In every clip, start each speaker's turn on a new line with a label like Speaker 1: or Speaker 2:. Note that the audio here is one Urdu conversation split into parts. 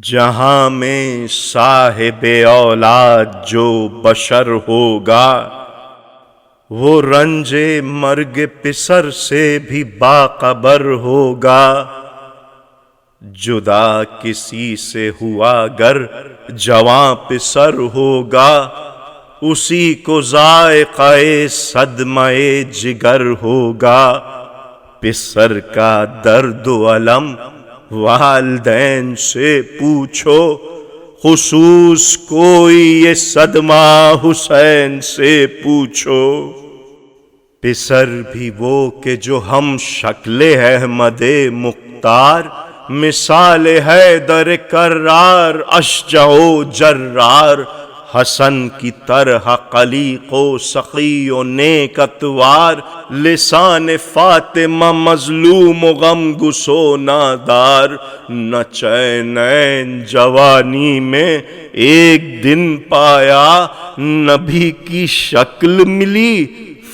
Speaker 1: جہاں میں صاحب اولاد جو بشر ہوگا، وہ رنج مرگ پسر سے بھی باخبر ہوگا۔ جدا کسی سے ہوا گر جواں پسر ہوگا، اسی کو ذائقہ صدمہ جگر ہوگا۔ پسر کا درد و الم والدین سے پوچھو، خصوص کوئی یہ صدمہ حسین سے پوچھو۔ پسر بھی وہ کہ جو ہم شکل احمد مختار، مثال حیدر کرار اشجع و جرار۔ حسن کی طرح قلیق و سخی و نیک اتوار، لسان فاطمہ مظلوم و غم گسو نادار۔ نہ چین عین جوانی میں ایک دن پایا، نبی کی شکل ملی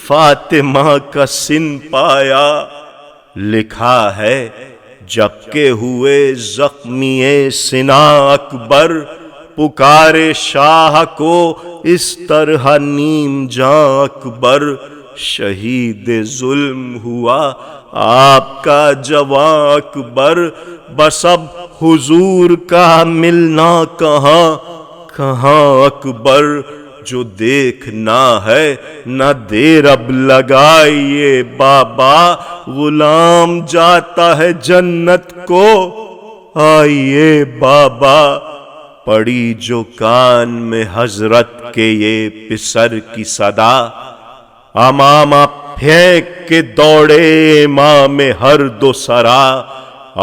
Speaker 1: فاطمہ کا سن پایا۔ لکھا ہے جبکہ ہوئے زخمی سنا اکبر، پکارے شاہ کو اس طرح نیم جاں اکبر۔ شہید ظلم ہوا آپ کا جواں اکبر، بس اب حضور کا ملنا کہاں کہاں اکبر۔ جو دیکھنا ہے نہ دیر اب لگائیے بابا، غلام جاتا ہے جنت کو آئیے بابا۔ پڑی جو کان میں حضرت کے یہ پسر کی صدا، امامہ پھینک کے دوڑے امام ہر دو سرا۔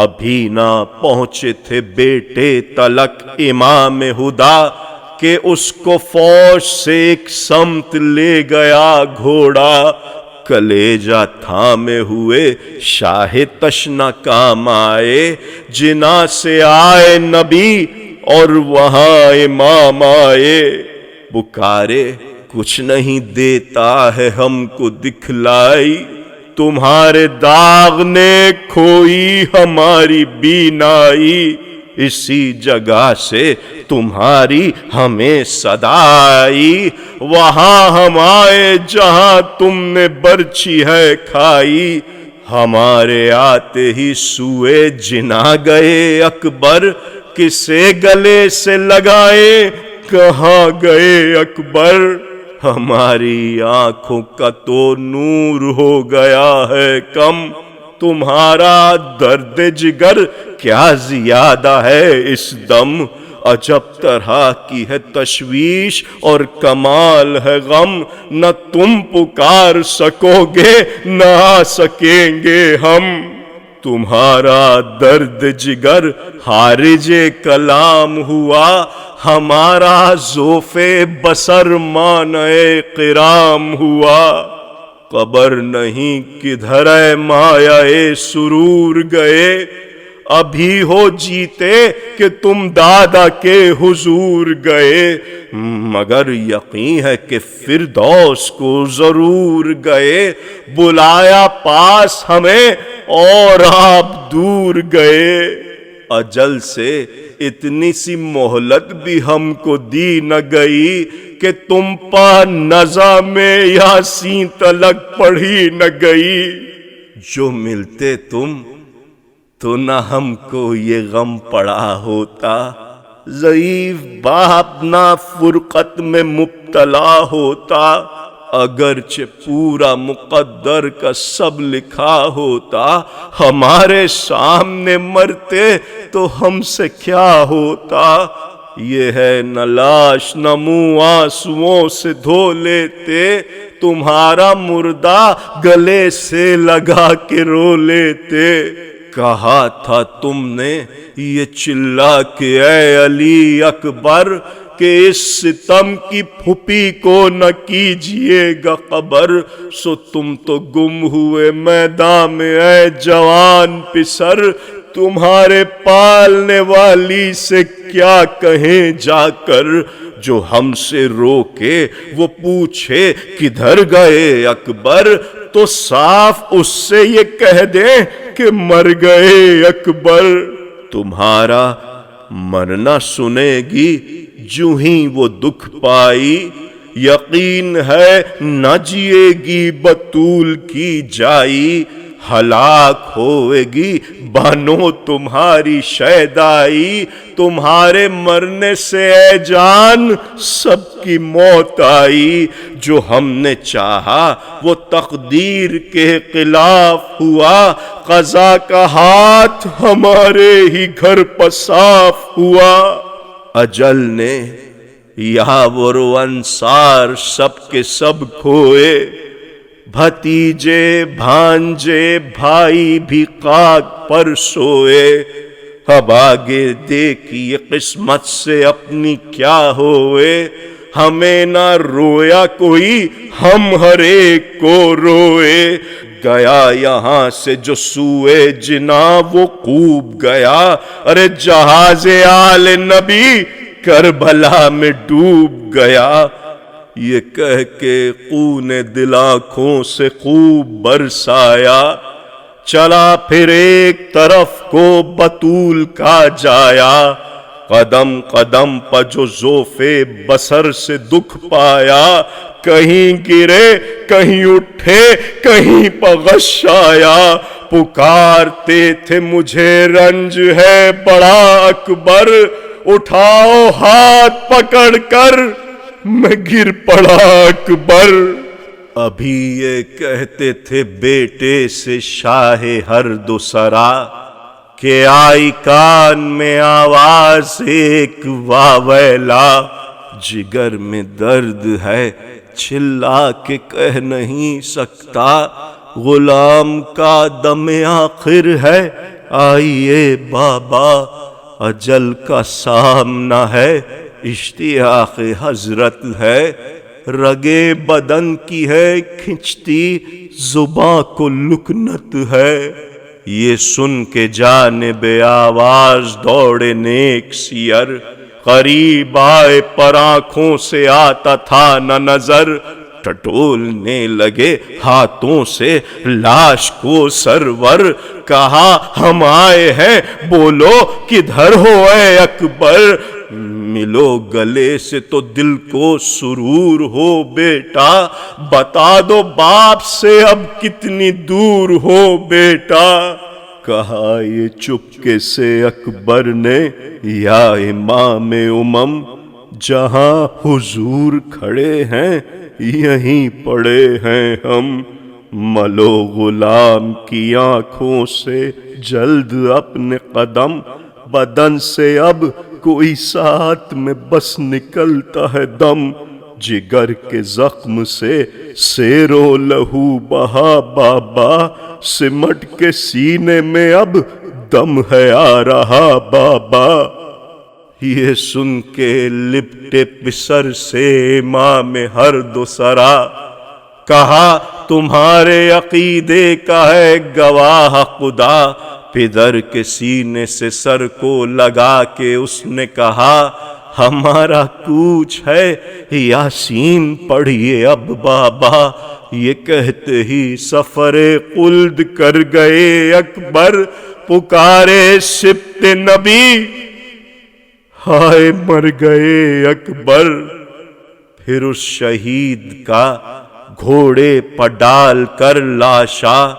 Speaker 1: ابھی نہ پہنچے تھے بیٹے تلک امام ہدا، کہ اس کو فوج سے ایک سمت لے گیا گھوڑا۔ کلیجہ تھامے ہوئے شاہ تشنہ کام آئے، جنا سے آئے نبی اور وہاں امام آئے۔ پکارے کچھ نہیں دیتا ہے ہم کو دکھلائی، تمہارے داغ نے کھوئی ہماری بینائی۔ اسی جگہ سے تمہاری ہمیں صدا آئی، وہاں ہم آئے جہاں تم نے برچھی ہے کھائی۔ ہمارے آتے ہی سوئے جنا گئے اکبر، کسے گلے سے لگائے کہاں گئے اکبر۔ ہماری آنکھوں کا تو نور ہو گیا ہے کم، تمہارا درد جگر کیا زیادہ ہے اس دم۔ عجب طرح کی ہے تشویش اور کمال ہے غم، نہ تم پکار سکو گے نہ آ سکیں گے ہم۔ تمہارا درد جگر خارج کلام ہوا، ہمارا ذوف بصر مانع کرام ہوا۔ قبر نہیں کدھر اے مایہ سرور گئے، ابھی ہو جیتے کہ تم دادا کے حضور گئے۔ مگر یقین ہے کہ فردوس کو ضرور گئے، بلایا پاس ہمیں اور آپ دور گئے۔ اجل سے اتنی سی مہلت بھی ہم کو دی نہ گئی، کہ تم پا نظام یاسین تلک پڑھی نہ گئی۔ جو ملتے تم تو نہ ہم کو یہ غم پڑا ہوتا، ضعیف باپ نہ فرقت میں مبتلا ہوتا۔ اگرچہ پورا مقدر کا سب لکھا ہوتا، ہمارے سامنے مرتے تو ہم سے کیا ہوتا۔ یہ ہے نہ لاش نہ منہ آنسوؤں سے دھو لیتے، تمہارا مردہ گلے سے لگا کے رو لیتے۔ کہا تھا تم نے یہ چلا کہ اے علی اکبر، کہ اس ستم کی پھوپھی کو نہ کیجئے گا خبر۔ سو تم تو گم ہوئے میدان میں اے جوان پسر، تمہارے پالنے والی سے کیا کہیں جا کر۔ جو ہم سے روکے وہ پوچھے کدھر گئے اکبر، تو صاف اس سے یہ کہہ دیں کہ مر گئے اکبر۔ تمہارا مرنا سنے گی جو ہی وہ دکھ پائی، یقین ہے نہ جیے گی بطول کی جائی، ہلاک ہوئے گی بانو تمہاری شیدائی، تمہارے مرنے سے اے جان سب کی موت آئی، جو ہم نے چاہا وہ تقدیر کے خلاف ہوا، قضا کا ہاتھ ہمارے ہی گھر پر صاف ہوا، اجل نے یاور و انصار سب کے سب کھوئے، بھتیجے بھانجے بھائی بھی خاک پر سوئے، اب آگے دیکھیے قسمت سے اپنی کیا ہوئے، ہمیں نہ رویا کوئی ہم ہر ایک کو روئے، گیا یہاں سے جو سوئے جناب وہ خوب گیا، ارے جہاز آل نبی کربلا میں ڈوب گیا، یہ کہہ کے خون دل آنکھوں سے خوب برسایا، چلا پھر ایک طرف کو بطول کا جایا، قدم قدم پر جو ذوف بصر سے دکھ پایا، کہیں گرے کہیں اٹھے کہیں پر غش آیا، پکارتے تھے مجھے رنج ہے بڑا اکبر، اٹھاؤ ہاتھ پکڑ کر میں گر پڑا اکبر، ابھی یہ کہتے تھے بیٹے سے شاہ ہر دو سرا، کہ آئی کان میں آواز ایک واویلا، جگر میں درد ہے چلا کے کہہ نہیں سکتا، غلام کا دم آخر ہے آئیے بابا، اجل کا سامنا ہے اشتیاق حضرت ہے، رگے بدن کی ہے کھنچتی زباں کو لکنت ہے، یہ سن کے جانب آواز دوڑے نیک سیر، قریب آئے پر آنکھوں سے آتا تھا نہ نظر، ٹٹولنے لگے ہاتھوں سے لاش کو سرور، کہا ہم آئے ہیں بولو کدھر ہو اے اکبر، ملو گلے سے تو دل کو سرور ہو بیٹا، بتا دو باپ سے اب کتنی دور ہو بیٹا، کہا یہ چپکے سے اکبر نے یا امام امم، جہاں حضور کھڑے ہیں یہیں پڑے ہیں ہم، ملو غلام کی آنکھوں سے جلد اپنے قدم، بدن سے اب کوئی ساتھ میں بس نکلتا ہے دم، جگر کے زخم سے سیر و لہو بہا بابا، سمٹ کے سینے میں اب دم ہے آ رہا بابا، یہ سن کے لپٹے پسر سے امام ہر دو سرا، کہا تمہارے عقیدے کا ہے گواہ خدا، پدر کے سینے سے سر کو لگا کے اس نے کہا ہمارا کوچ ہے یاسین پڑھیے اب بابا، یہ کہتے ہی سفر خلد کر گئے اکبر، پکارے سبط نبی ہائے مر گئے اکبر، پھر اس شہید کا گھوڑے پر ڈال کر لاشا،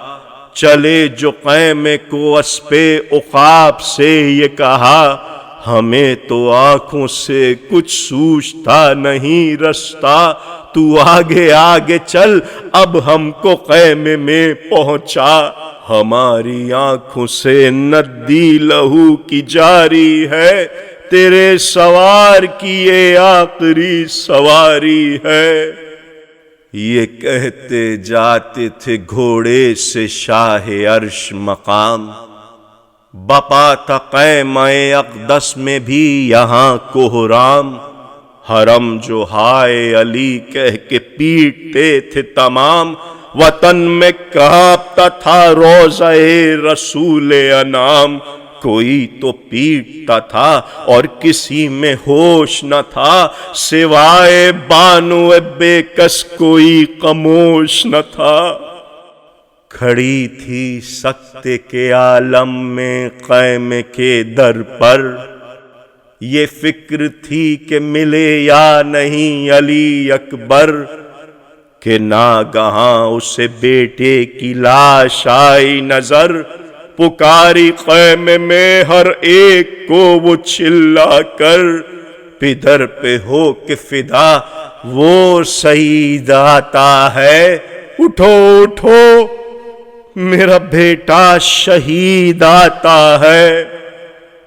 Speaker 1: چلے جو خیمے کو اسپِ عقاب سے یہ کہا، ہمیں تو آنکھوں سے کچھ سوجتا نہیں رستہ، تو آگے آگے چل اب ہم کو خیمے میں پہنچا، ہماری آنکھوں سے ندی لہو کی جاری ہے، تیرے سوار کی یہ آخری سواری ہے، یہ کہتے جاتے تھے گھوڑے سے شاہ عرش مقام، بپا تھا خیمہ اقدس میں بھی یہاں کوہرام، حرم جو ہائے علی کہہ کے پیٹتے تھے تمام، وطن میں کانپتا تھا روضہ رسول انام، کوئی تو پیٹتا تھا اور کسی میں ہوش نہ تھا، سوائے بانو بے کس کوئی خاموش نہ تھا، کھڑی تھی سکتے کے عالم میں خیمے کے در پر، یہ فکر تھی کہ ملے یا نہیں علی اکبر، کہ ناگہاں اسے بیٹے کی لاش آئی نظر، پکاری خیمے میں ہر ایک کو وہ چلا کر، پدر پہ ہو کے فدا وہ شہید آتا ہے، اٹھو اٹھو میرا بیٹا شہید آتا ہے۔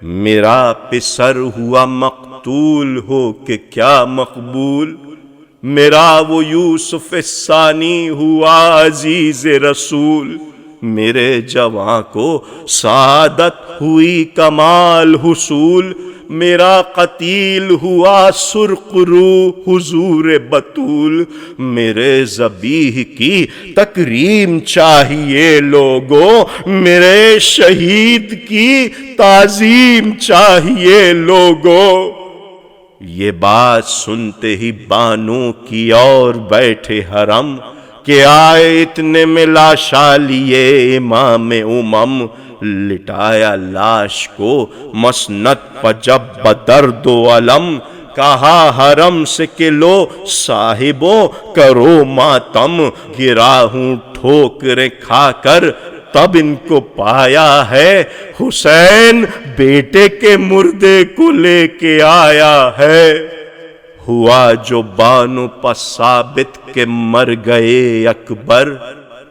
Speaker 1: میرا پسر ہوا مقتول ہو کہ کیا مقبول، میرا وہ یوسف ثانی ہوا عزیز رسول، میرے جواں کو سعادت ہوئی کمال حصول، میرا قتیل ہوا سرخ رو حضور بطول، میرے ذبیح کی تکریم چاہیے لوگوں، میرے شہید کی تعظیم چاہیے لوگوں۔ یہ بات سنتے ہی بانو کی اور بیٹھے حرم، کہ آئے اتنے میں لاشا لیے امام امم، لٹایا لاش کو مسند پر جب بدرد و علم، کہا حرم سے کہ لو صاحبوں کرو ماتم، گرا ہوں ٹھوکریں کھا کر تب ان کو پایا ہے، حسین بیٹے کے مردے کو لے کے آیا ہے۔ ہوا جو بانو پر ثابت کے مر گئے اکبر،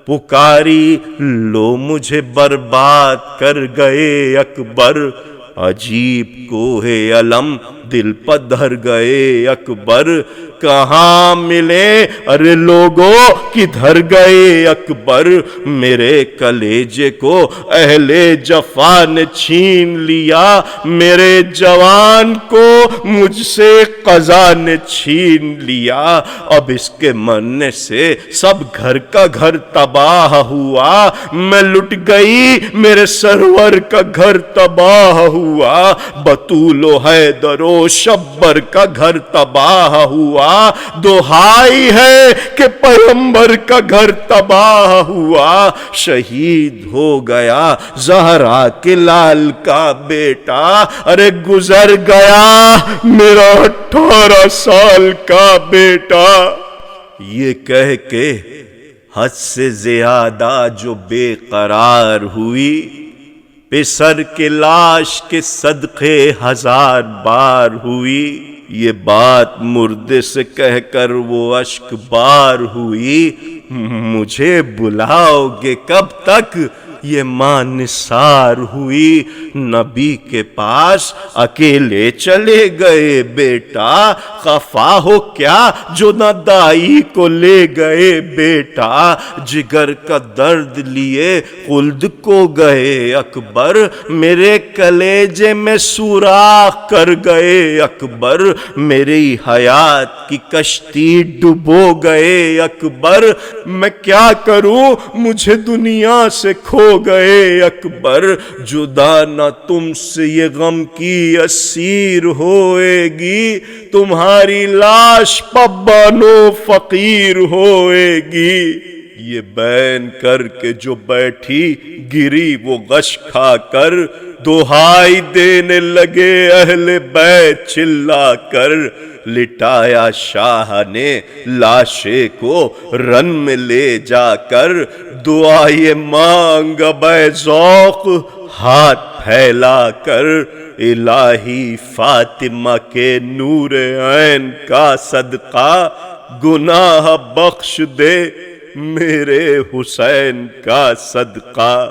Speaker 1: پکاری لو مجھے برباد کر گئے اکبر، عجیب کوہ علم دل پر دھر گئے اکبر، کہاں ملے ارے لوگوں کدھر گئے اکبر، میرے کلیجے کو اہل جفا نے چھین لیا، میرے جوان کو مجھ سے قضا نے چھین لیا، اب اس کے مرنے سے سب گھر کا گھر تباہ ہوا، میں لٹ گئی میرے سرور کا گھر تباہ ہوا، بطول و حیدر و شبر کا گھر تباہ ہوا، دہائی ہے کہ پیغمبر کا گھر تباہ ہوا، شہید ہو گیا زہرا کے لال کا بیٹا، ارے گزر گیا میرا 18 سال کا بیٹا۔ یہ کہہ کے حد سے زیادہ جو بے قرار ہوئی، پسر کے لاش کے صدقے 1000 بار ہوئی، یہ بات مردے سے کہہ کر وہ اشک بار ہوئی، مجھے بلاؤ گے کب تک یہ ماں نثار ہوئی، نبی کے پاس اکیلے چلے گئے بیٹا، خفا ہو کیا جو نہ دائی کو لے گئے بیٹا، جگر کا درد لیے خلد کو گئے اکبر، میرے کلیجے میں سوراخ کر گئے اکبر، میری حیات کی کشتی ڈبو گئے اکبر، میں کیا کروں مجھے دنیا سے کھو گئے اکبر، جدا نہ تم سے یہ غم کی اسیر ہوئے گی، تمہاری لاش پہ بانو فقیر ہوئے گی۔ یہ بین کر کے جو بیٹھی گری وہ غش کھا کر، دہائی دینے لگے اہل بیت چلا کر، لٹایا شاہ نے لاشے کو رن میں لے جا کر، دعائیں مانگ بے ذوق ہاتھ پھیلا کر، الہی فاطمہ کے نور عین کا صدقہ، گناہ بخش دے میرے حسین کا صدقہ۔